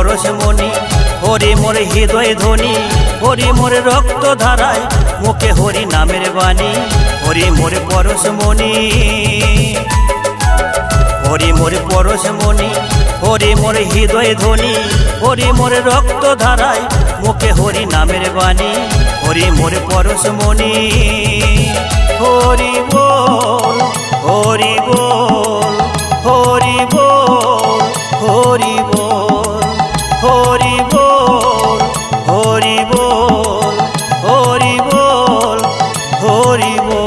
পরশমণি, হরি মোর হৃদয় ধ্বনি, হরি মোর রক্ত ধারায় মুখে হরি নামের বাণী। হরি মোর পরশমণি, হরি মোর পরশমণি, হরি মোর হৃদয় ধ্বনি, হরি মোর রক্ত ধারায় মুখে হরি নামের বাণী। হরি মোর পরশমণি, হরি বল হরি বল হরি বল হরি বল হরি বল হরি বল হরি বল হরি বল।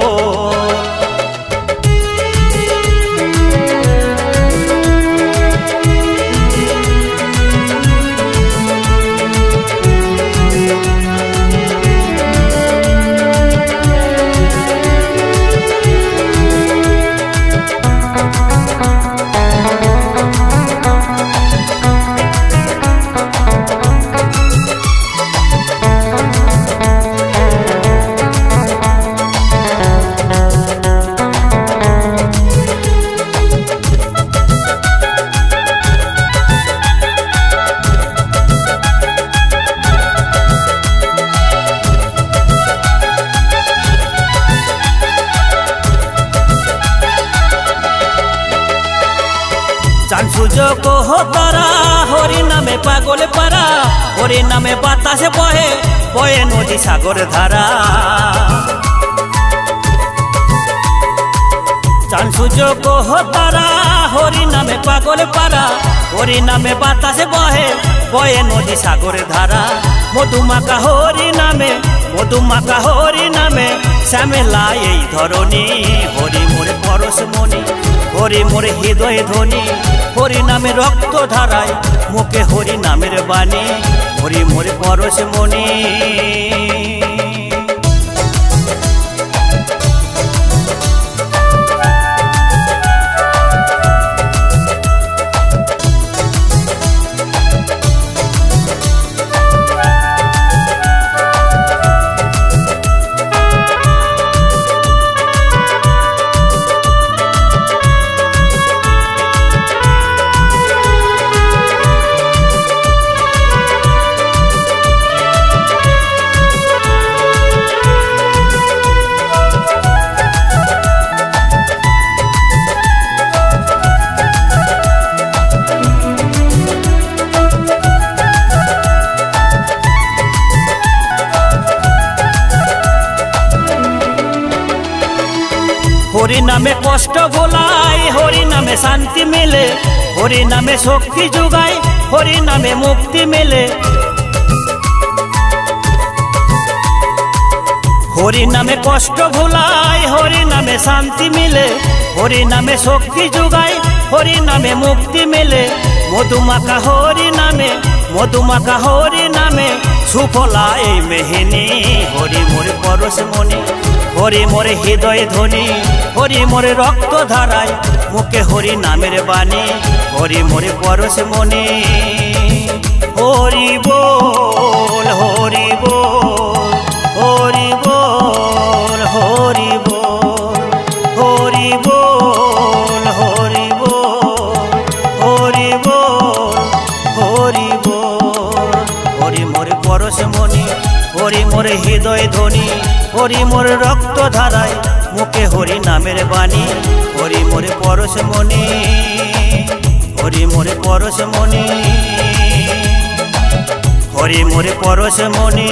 চাঁদ সূর্য কহ তারা, হরি নামে পাগল পারা, হরি নামে বাতাসে বহে বয়ে নদী সাগর ধারা। চাঁদ সূর্য কহ তারা, হরি নামে পাগল পারা, হরি নামে বাতাসে বহে বয়ে নদী সাগর ধারা। মধুমাখা হরি নামে, মধুমাখা হরি নামে শ্যামেলা এই ধরণী। হরি মোর পরশমণি, হরি মোর হৃদয় ধ্বনি, হরি নামে রক্ত ধারায় মুখে হরি নামের বাণী। হরি মোর পরশমণি। হরি নামে কষ্ট ভোলায়, হরি নামে শান্তি মেলে, হরি নামে শক্তি যোগায়, হরি নামে মুক্তি মেলে। হরি নামে কষ্ট ভোলায়, হরি নামে শান্তি মিলে, হরি নামে শক্তি যোগায়, হরি নামে মুক্তি মেলে। মধুমাখা হরি নামে, মধুমাখা হরি নামে সুফলা এই মেহিনী। হরি মোর পরশমণি, হরি মোর হৃদয় ধ্বনি, হরি মোর রক্ত ধারায় মুখে হরি নামের বাণী। হরি মোর পরশমণি। হরি বল হরি বল হরি বল হরি বল হরি বল হরি বল হরি বল হরি বল। হরি মোর পরশমণি, হরি মোর হৃদয় ধ্বনি, হরি মোর রক্ত ধারায় মুখে হরি নামের বাণী। হরি মোর পরশমণি, হরি মোর পরশমণি, হরি মোর পরশমণি।